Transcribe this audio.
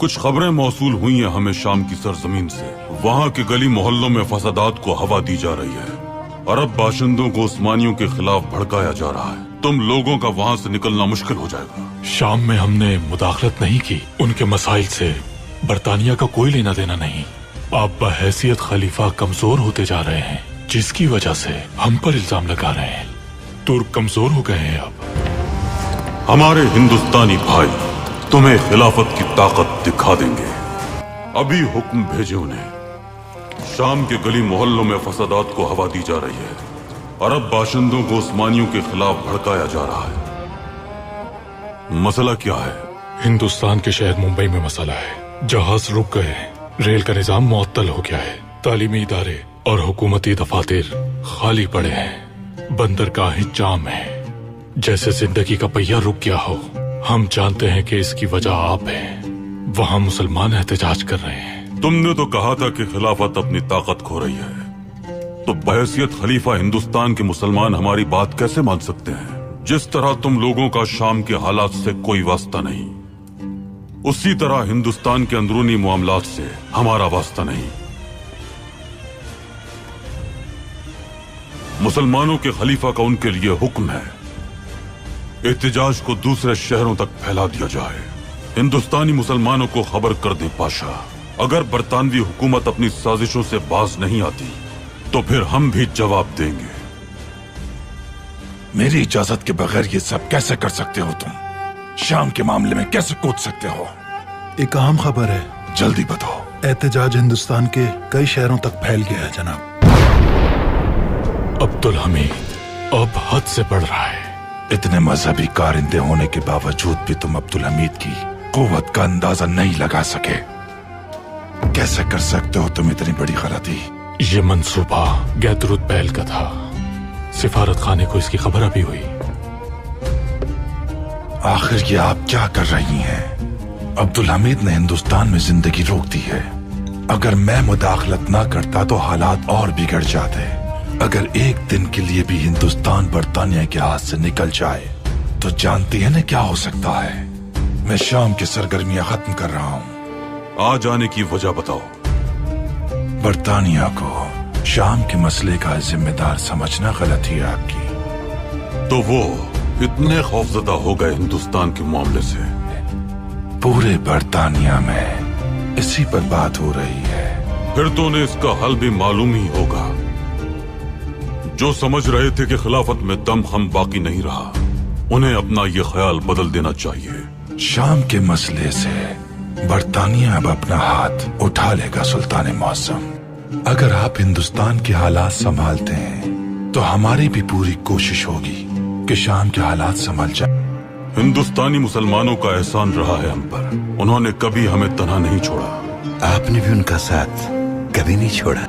कुछ खबरें मौसूल हुई हैं हमें शाम की सरजमीन से। वहाँ के गली मोहल्लों में फसादात को हवा दी जा रही है। अरब बाशिंदों को उस्मानियों के खिलाफ भड़काया जा रहा है। तुम लोगों का वहाँ से निकलना मुश्किल हो जाएगा। शाम में हमने मुदाखलत नहीं की, उनके मसाइल से बरतानिया का कोई लेना देना नहीं। आप बहैसियत खलीफा कमजोर होते जा रहे हैं, जिसकी वजह से हम पर इल्जाम लगा रहे हैं। तुर्क कमजोर हो गए हैं अब। हमारे हिंदुस्तानी भाई तुम्हें खिलाफत की ताकत दिखा देंगे। अभी हुक्म भेजे उन्हें। शाम के गली मोहल्लों में फसादात को हवा दी जा रही है। अरब बाशिंदों को उस्मानियों के खिलाफ भड़काया जा रहा है। मसला क्या है? हिंदुस्तान के शहर मुंबई में मसला है। जहाज रुक गए, रेल का निजाम मुअत्तल हो गया है, तालीमी इदारे और हुकूमती दफातर खाली पड़े हैं, बंदरगाहें जाम है, जैसे जिंदगी का पहिया रुक गया हो। हम जानते हैं कि इसकी वजह आप हैं। वहाँ मुसलमान एहतजाज कर रहे हैं। तुमने तो कहा था कि खिलाफत अपनी ताकत खो रही है, तो बहैसियत खलीफा हिंदुस्तान के मुसलमान हमारी बात कैसे मान सकते हैं? जिस तरह तुम लोगों का शाम के हालात से कोई वास्ता नहीं, उसी तरह हिंदुस्तान के अंदरूनी मामलात से हमारा वास्ता नहीं। मुसलमानों के खलीफा का उनके लिए हुक्म है, एहतजाज को दूसरे शहरों तक फैला दिया जाए। हिंदुस्तानी मुसलमानों को खबर कर दे पाशा, अगर बरतानवी हुकूमत अपनी साजिशों से बाज नहीं आती तो फिर हम भी जवाब देंगे। मेरी इजाजत के बगैर ये सब कैसे कर सकते हो तुम? शाम के मामले में कैसे कूद सकते हो? एक अहम खबर है, जल्दी बताओ। एहतजाज हिंदुस्तान के कई शहरों तक फैल गया है जनाब। अब्दुल हमीद अब हद से बढ़ रहा है। इतने मजहबी कारिंदे होने के बावजूद भी तुम अब्दुल हमीद की कुव्वत का अंदाजा नहीं लगा सके। कैसे कर सकते हो तुम इतनी बड़ी गलती? ये मंसूबा गैदरुद बैल का था। सिफारत खाने को इसकी खबर अभी हुई। आखिर ये आप क्या कर रही हैं? अब्दुल हमीद ने हिंदुस्तान में जिंदगी रोक दी है। अगर मैं मुदाखलत ना करता तो हालात और बिगड़ जाते। अगर एक दिन के लिए भी हिंदुस्तान बरतानिया के हाथ से निकल जाए तो जानती है ना क्या हो सकता है? मैं शाम की सरगर्मियां खत्म कर रहा हूँ। आ जाने की वजह बताओ। बरतानिया को शाम के मसले का जिम्मेदार समझना गलती है आपकी। तो वो इतने खौफजदा हो गए हिंदुस्तान के मामले से? पूरे बरतानिया में इसी पर बात हो रही है। फिर तो उन्हें इसका हल भी मालूम ही होगा। जो समझ रहे थे कि खिलाफत में दमखम बाकी नहीं रहा, उन्हें अपना ये ख्याल बदल देना चाहिए। शाम के मसले से बरतानिया अब अपना हाथ उठा लेगा सुल्तान मौसम। अगर आप हिंदुस्तान के हालात संभालते हैं तो हमारी भी पूरी कोशिश होगी कि शाम के हालात संभल जाए। हिंदुस्तानी मुसलमानों का एहसान रहा है हम पर। उन्होंने कभी हमें तन्हा नहीं छोड़ा। आपने भी उनका साथ कभी नहीं छोड़ा।